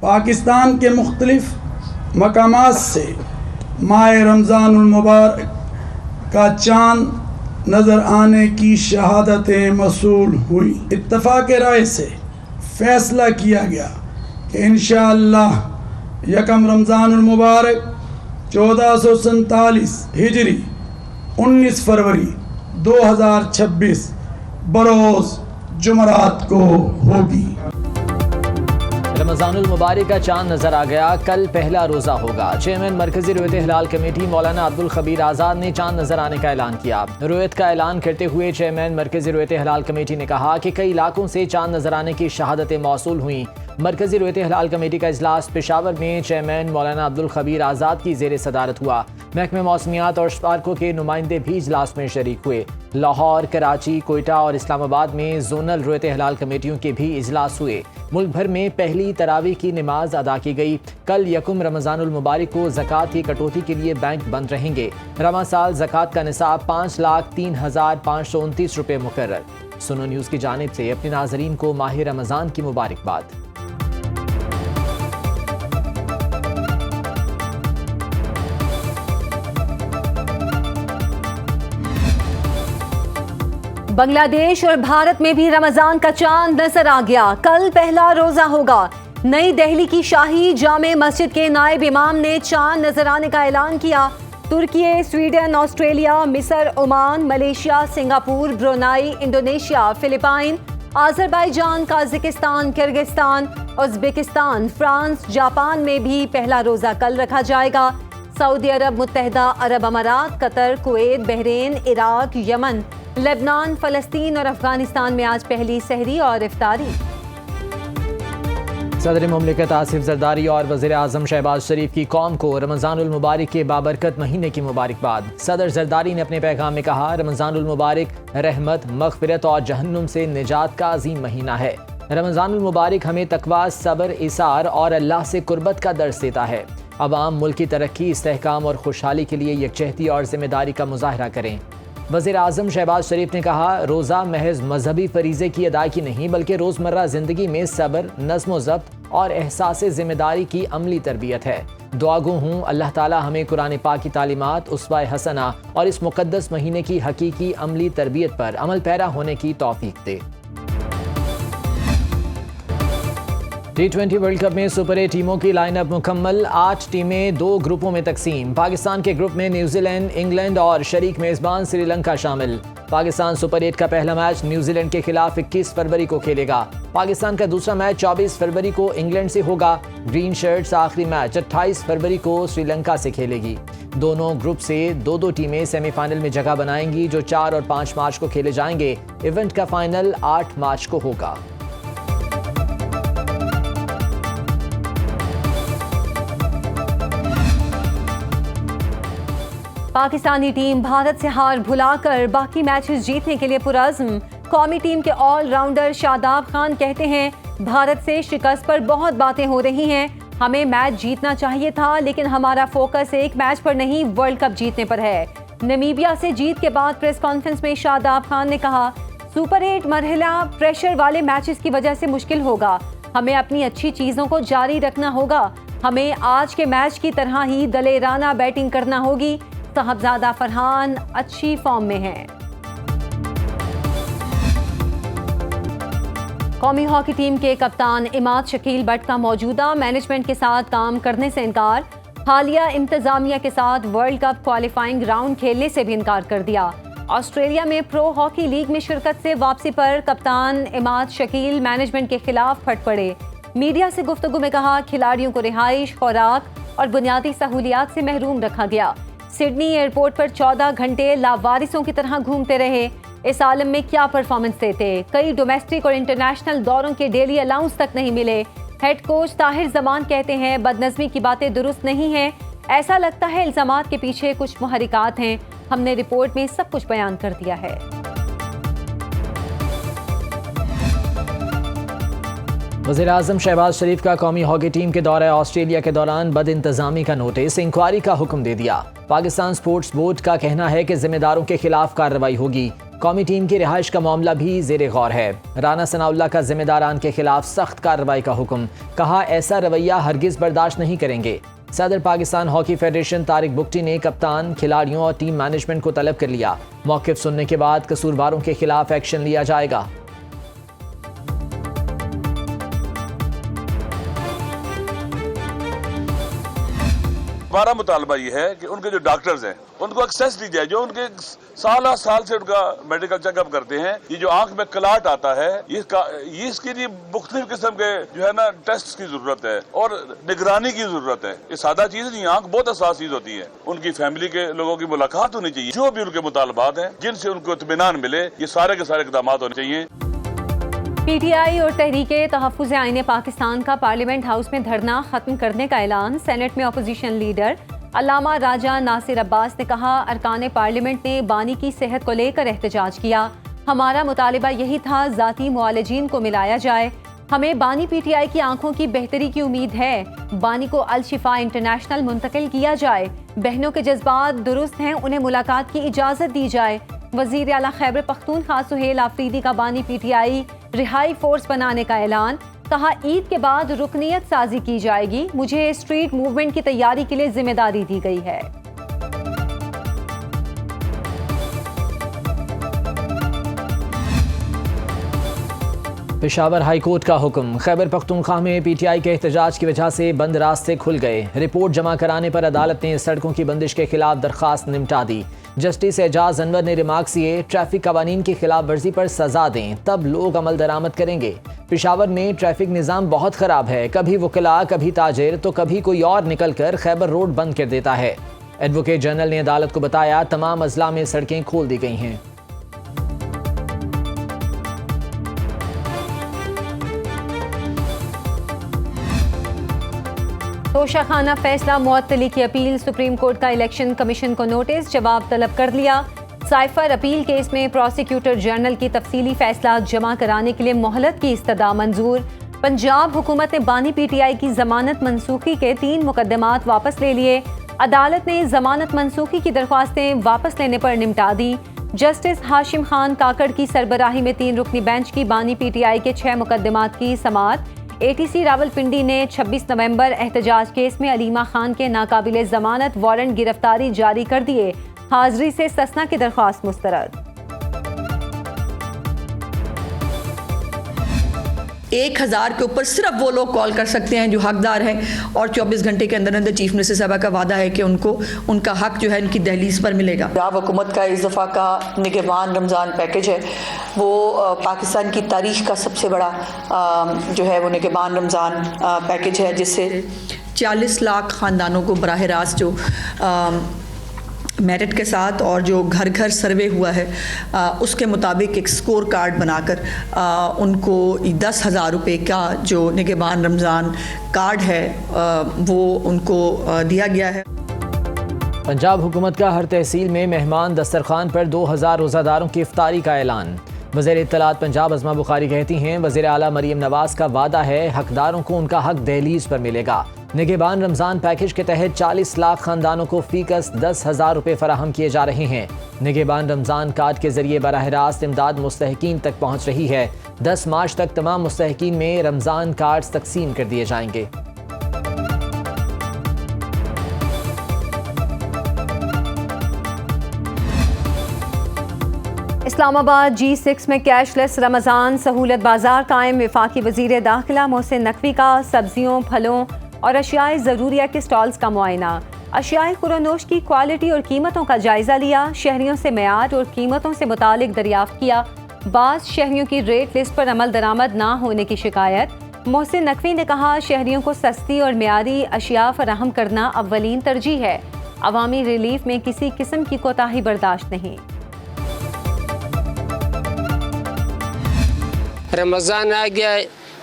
पाकिस्तान के मुख्तलिफ मकामात से माह रमज़ानुल मुबारक का चाँद नज़र आने की शहादतें मसूल हुई। इत्तफ़ाक़ राय से फ़ैसला किया गया कि इंशाअल्लाह यकम रमज़ानुल मुबारक 1447 हिजरी 19 फरवरी 2026 बरोज़ जुमरात को होगी। रमज़ानुल मुबारक का चांद नजर आ गया। कल पहला रोज़ा होगा। चेयरमैन मरकजी रुयत हिलाल कमेटी मौलाना अब्दुल खबीर आज़ाद ने चांद नजर आने का ऐलान किया। रुयत का ऐलान करते हुए चेयरमैन मरकजी रुयत हिलाल कमेटी ने कहा कि कई इलाकों से चांद नजर आने की शहादतें मौसूल हुई। मरकजी रुयत हिलाल कमेटी का इजलास पेशावर में चेयरमैन मौलाना अब्दुल खबीर आज़ाद की ज़ेर सदारत हुआ। महकमे मौसमियात और स्पार्को के नुमाइंदे भी इजलास में शरीक हुए। लाहौर, कराची, कोयटा और इस्लामाबाद में जोनल रुयत हिलाल कमेटियों के भी इजलास हुए। मुल्क भर में पहली तरावी की नमाज अदा की गई। कल यकुम रमज़ानुल मुबारक को ज़कात की कटौती के लिए बैंक बंद रहेंगे। रमा साल ज़कात का निसाब 5,03,529 रुपये मुकर्रर। सुनो न्यूज़ की जानिब से अपने नाज़रीन को माह रमज़ान की मुबारकबाद। बांग्लादेश और भारत में भी रमजान का चांद नजर आ गया। कल पहला रोजा होगा। नई दिल्ली की शाही जामे मस्जिद के नायब इमाम ने चांद नजर आने का ऐलान किया। तुर्की, स्वीडन, ऑस्ट्रेलिया, मिस्र, Oman, Malaysia, Singapore, Brunei, Indonesia, Philippine, Azerbaijan, Kazakhstan, Kyrgyzstan, Uzbekistan, France, Japan में भी पहला रोजा कल रखा जाएगा। सऊदी अरब, मुत्तहिदा अरब अमारात, Qatar, Kuwait, Bahrain, Iraq, Yemen, Lebanon, फ़लस्तीन और अफगानिस्तान में आज पहली सहरी और इफ्तारी। सदर मुमलिकत आसिफ जरदारी और वज़ीर आज़म शहबाज शरीफ की कौम को रमज़ानुल मुबारक के बाबरकत महीने की मुबारकबाद। सदर जरदारी ने अपने पैगाम में कहा, रमज़ानुल मुबारक रहमत, मग़फ़िरत और जहन्नुम से निजात का अज़ीम महीना है। रमज़ानुल मुबारक हमें तकवा, सब्र, इसार और अल्लाह से कुर्बत का दर्स देता है। अवाम मुल्क की तरक्की, इस्तेहकाम और खुशहाली के लिए यकजहती और ज़िम्मेदारी का मुज़ाहरा करें। वज़ीर आज़म शहबाज शरीफ ने कहा, रोज़ा महज मजहबी फरीज़े की अदायगी नहीं बल्कि रोज़मर्रा ज़िंदगी में सब्र, नज़्म व ज़ब्त और एहसास ज़िम्मेदारी की अमली तरबियत है। दुआगो हूँ अल्लाह ताला हमें कुरान पाक की तालीमात, उस्वा हसना और इस मुक़द्दस महीने की हकीकी अमली तरबियत पर अमल पैरा होने की तौफीक दे। T20 वर्ल्ड कप में सुपर 8 टीमों की लाइनअप मुकम्मल। 8 टीमें 2 ग्रुपों में तकसीम। पाकिस्तान के ग्रुप में न्यूजीलैंड, इंग्लैंड और शरीक मेज़बान श्रीलंका शामिल। पाकिस्तान सुपर 8 का पहला मैच न्यूजीलैंड के खिलाफ 21 फरवरी को खेलेगा। पाकिस्तान का दूसरा मैच 24 फरवरी को इंग्लैंड से होगा। ग्रीन शर्ट्स आखिरी मैच 28 फरवरी को श्रीलंका से खेलेगी। दोनों ग्रुप से 2-2 टीमें सेमीफाइनल में जगह बनाएंगी, जो 4 और 5 मार्च को खेले जाएंगे। इवेंट का फाइनल 8 मार्च को होगा। पाकिस्तानी टीम भारत से हार भुलाकर बाकी मैचेस जीतने के लिए पुरअज़्म। कौमी टीम के ऑलराउंडर शादाब खान कहते हैं, भारत से शिकस्त पर बहुत बातें हो रही हैं। हमें मैच जीतना चाहिए था, लेकिन हमारा फोकस एक मैच पर नहीं, वर्ल्ड कप जीतने पर है। नमीबिया से जीत के बाद प्रेस कॉन्फ्रेंस में शादाब खान ने कहा, सुपर 8 मरहला प्रेशर वाले मैचेस की वजह से मुश्किल होगा। हमें अपनी अच्छी चीज़ों को जारी रखना होगा। हमें आज के मैच की तरह ही दलेराना बैटिंग करना होगी। साहबजादा फरहान अच्छी फॉर्म में हैं। कौमी हॉकी टीम के कप्तान इमाद शकील बट का मौजूदा मैनेजमेंट के साथ काम करने से इनकार। हालिया इंतजामिया के साथ वर्ल्ड कप क्वालिफाइंग राउंड खेलने से भी इनकार कर दिया। ऑस्ट्रेलिया में प्रो हॉकी लीग में शिरकत से वापसी पर कप्तान इमाद शकील मैनेजमेंट के खिलाफ फट पड़े। मीडिया से गुफ्तगू में कहा, खिलाड़ियों को रिहाइश, खुराक और बुनियादी सहूलियात से महरूम रखा गया। सिडनी एयरपोर्ट पर 14 घंटे लावारिसों की तरह घूमते रहे। इस आलम में क्या परफॉर्मेंस देते। कई डोमेस्टिक और इंटरनेशनल दौरों के डेली अलाउंस तक नहीं मिले। हेड कोच ताहिर जमान कहते हैं, बदनज़मी की बातें दुरुस्त नहीं हैं। ऐसा लगता है इल्ज़ामात के पीछे कुछ मुहरिकात हैं। हमने रिपोर्ट में सब कुछ बयान कर दिया है। वज़ीर आज़म शहबाज शरीफ का कौमी हॉकी टीम के दौरे ऑस्ट्रेलिया के दौरान बदइंतज़ामी का नोटिस, इंक्वायरी का हुक्म दे दिया। पाकिस्तान स्पोर्ट्स बोर्ड का कहना है कि जिम्मेदारों के खिलाफ कार्रवाई होगी। कौमी टीम की रिहाइश का मामला भी ज़ेर गौर है। राना सनाउल्लाह का जिम्मेदारान के खिलाफ सख्त कार्रवाई का हुक्म, कहा ऐसा रवैया हरगिज़ बर्दाश्त नहीं करेंगे। सदर पाकिस्तान हॉकी फेडरेशन तारिक बुगटी ने कप्तान, खिलाड़ियों और टीम मैनेजमेंट को तलब कर लिया। मौक़िफ़ सुनने के बाद कसूरवारों के खिलाफ एक्शन लिया जाएगा। हमारा मुतालबा ये है कि उनके जो डॉक्टर्स हैं उनको एक्सेस दी जाए, जो उनके साल से उनका मेडिकल चेकअप करते हैं। ये जो आंख में क्लाट आता है, इसके लिए मुख्तलिफ किस्म के जो है ना टेस्ट की जरूरत है और निगरानी की जरूरत है। ये सादा चीज नहीं, आंख बहुत हसास चीज होती है। उनकी फैमिली के लोगों की मुलाकात होनी चाहिए, जो भी उनके मुतालबात हैं जिनसे उनको इत्मीनान मिले, ये सारे के सारे इक़दाम होने चाहिए। PTI और तहरीके तहफ़्फ़ुज़ आईन पाकिस्तान का पार्लियामेंट हाउस में धरना खत्म करने का ऐलान। सेनेट में अपोजिशन लीडर अल्लामा राजा नासिर अब्बास ने कहा, अरकान पार्लियामेंट ने बानी की सेहत को लेकर एहतजाज किया। हमारा मुतालिबा यही था, ज़ाती मुआलिजीन को मिलाया जाए। हमें बानी PTI की आंखों की बेहतरी की उम्मीद है। बानी को अल शिफा इंटरनेशनल मुंतकिल किया जाए। बहनों के जज्बात दुरुस्त हैं, उन्हें मुलाकात की इजाज़त दी जाए। वज़ीर आला खैबर पख्तूनख्वा सुहेल आफरीदी का बानी PTI रिहाई फोर्स बनाने का ऐलान। कहा, ईद के बाद रुकनियत साजी की जाएगी। मुझे स्ट्रीट मूवमेंट की तैयारी के लिए जिम्मेदारी दी गई है। पेशावर हाई कोर्ट का हुक्म, खैबर पख्तूनख्वा में PTI के एहतजाज की वजह से बंद रास्ते खुल गए। रिपोर्ट जमा कराने पर अदालत ने सड़कों की बंदिश के खिलाफ दरख्वास्त निपटा दी। जस्टिस एजाज अनवर ने रिमार्क्स किए, ट्रैफिक कवानीन की खिलाफ वर्जी पर सजा दें, तब लोग अमल दरामद करेंगे। पेशावर में ट्रैफिक निज़ाम बहुत ख़राब है, कभी वकला, कभी ताजिर तो कभी कोई और निकल कर खैबर रोड बंद कर देता है। एडवोकेट जनरल ने अदालत को बताया, तमाम अजला में सड़कें खोल दी गई हैं। तोशाखाना फैसला मुअत्तली की अपील, सुप्रीम कोर्ट का इलेक्शन कमीशन को नोटिस, जवाब तलब कर लिया। साइफर अपील केस में प्रोसिक्यूटर जनरल की तफसीली फैसला जमा कराने के लिए मोहलत की इस्तदा मंजूर। पंजाब हुकूमत ने बानी PTI की जमानत मनसूखी के 3 मुकदमात वापस ले लिए। अदालत ने जमानत मनसूखी की दरख्वास्तें वापस लेने पर निपटा दी। जस्टिस हाशिम खान काकड़ की सरबराही में 3 रुकनी बेंच की बानी PTI के 6 मुकदमात की समाअत। ATC रावलपिंडी ने 26 नवंबर एहतजाज केस में अलीमा खान के नाकाबिले जमानत वारंट गिरफ्तारी जारी कर दिए। हाजिरी से ससना की दरख्वास्त मुस्तरद। 1000 के ऊपर सिर्फ वो लोग कॉल कर सकते हैं जो हकदार हैं, और 24 घंटे के अंदर अंदर चीफ मिनिस्टर साहब का वादा है कि उनको उनका हक जो है इनकी दहलीज पर मिलेगा। पंजाब हुकूमत का इस दफ़ा का निगहबान रमज़ान पैकेज है, वो पाकिस्तान की तारीख का सबसे बड़ा जो है वो निगहबान रमज़ान पैकेज है, जिससे 40 लाख ख़ानदानों को बराह रास्त जो मेरिट के साथ और जो घर घर सर्वे हुआ है उसके मुताबिक एक स्कोर कार्ड बनाकर उनको 10,000 रुपये का जो निगहबान रमज़ान कार्ड है वो उनको दिया गया है। पंजाब हुकूमत का हर तहसील में मेहमान दस्तरखान पर 2000 रोज़ादारों की इफ्तारी का ऐलान। वज़ीर इत्तलात पंजाब अज़मा बुखारी कहती हैं, वज़ीर आला मरीम नवाज़ का वादा है हकदारों को उनका हक दहलीज पर मिलेगा। निगहबान रमज़ान पैकेज के तहत 40 लाख ख़ानदानों को फ़ीकस 10,000 रुपये फराहम किए जा रहे हैं। निगहबान रमज़ान कार्ड के ज़रिए बराह रास्त इमदाद मुस्तहिकीन तक पहुँच रही है। 10 मार्च तक तमाम मुस्तहिकीन में रमज़ान कार्ड्स तकसीम कर दिए जाएंगे। इस्लामाबाद G6 में कैशलेस रमज़ान सहूलत बाजार कायम। वफाकी वज़ीर दाखिला मोहसिन नकवी का सब्जियों, फलों और अशियाए ज़रूरिया के स्टॉल्स का मुआयना। अशियाए खुरानोश की क्वालिटी और कीमतों का जायज़ा लिया। शहरियों से मेयार और कीमतों से मुतालिक दरियाफ्त किया। बाज़ शहरियों की रेट लिस्ट पर अमल दरामद ना होने की शिकायत। मोहसिन नकवी ने कहा, शहरियों को सस्ती और मेयारी अशिया फराहम करना अव्वलीन तरजीह है। अवामी रिलीफ में किसी किस्म की कोताही बर्दाश्त नहीं। रमज़ान आ गया,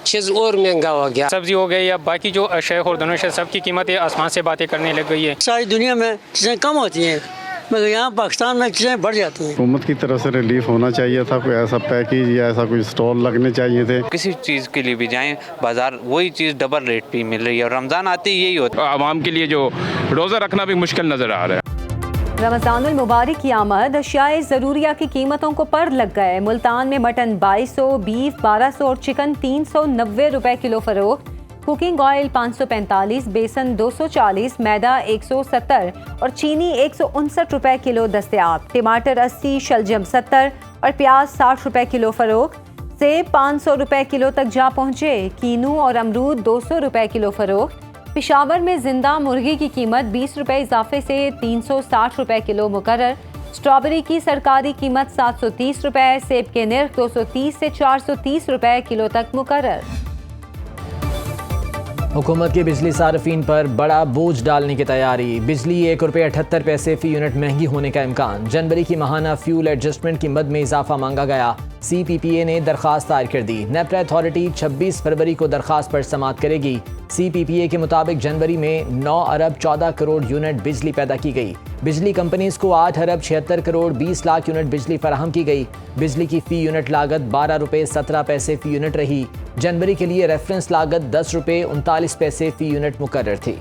चीज़ और महंगा हो गया। सब्जी हो गई या बाकी जो अशय खुर्दनोश है, सबकी कीमतें आसमान से बातें करने लग गई है। सारी दुनिया में चीज़ें कम होती हैं मगर यहाँ पाकिस्तान में चीज़ें बढ़ जाती हैं। हुकूमत की तरफ से रिलीफ होना चाहिए था, कोई ऐसा पैकेज या ऐसा कोई स्टॉल लगने चाहिए थे। किसी चीज़ के लिए भी जाएं बाजार, वही चीज़ डबल रेट पे मिल रही है और रमज़ान आते ही यही होता है। आवाम के लिए जो रोज़ा रखना भी मुश्किल नज़र आ रहा है। रमज़ानुल मुबारक की आमद, अशियाए ज़रूरिया की कीमतों को पर लग गए। मुल्तान में मटन 2200, बीफ 1200 और चिकन 390 रुपए किलो फरोख्त। कुकिंग ऑयल 545, बेसन 240, मैदा 170 और चीनी 159 रुपए किलो दस्तयाब। टमाटर 80, शलजम 70 और प्याज 60 रुपए किलो फरोख्त। सेब 500 रुपए किलो तक जा पहुँचे। कीनू और अमरूद 200 रुपए किलो फरोख्त। पेशावर में जिंदा मुर्गी की कीमत 20 रुपए इजाफे से 360 रुपए किलो मुकर्रर। स्ट्रॉबेरी की सरकारी कीमत 730 रुपए, सेब के निर्ख 230 से 430 रुपए किलो तक मुकर्रर। हुकूमत की बिजली सार्फिन पर बड़ा बोझ डालने की तैयारी। बिजली 1 रुपये 78 पैसे फी यूनिट महंगी होने का इम्कान। जनवरी की माहाना फ्यूल एडजस्टमेंट की मद में इजाफा मांगा गया। CPPA ने दरख्वास्त दायर कर दी। नेपरा अथॉरिटी 26 फरवरी को दरख्वास्त पर समाअत करेगी। CPPA के मुताबिक जनवरी में 9 अरब 14 करोड़ यूनिट बिजली पैदा की गई। बिजली कंपनीज को 8 अरब 76 करोड़ 20 लाख यूनिट बिजली फराहम की गई। बिजली की फ़ी यूनिट लागत 12 रुपये 17 पैसे फ़ी यूनिट रही। जनवरी के लिए रेफरेंस लागत 10 रुपये 39 पैसे फ़ी यूनिट मुकर्रर थी।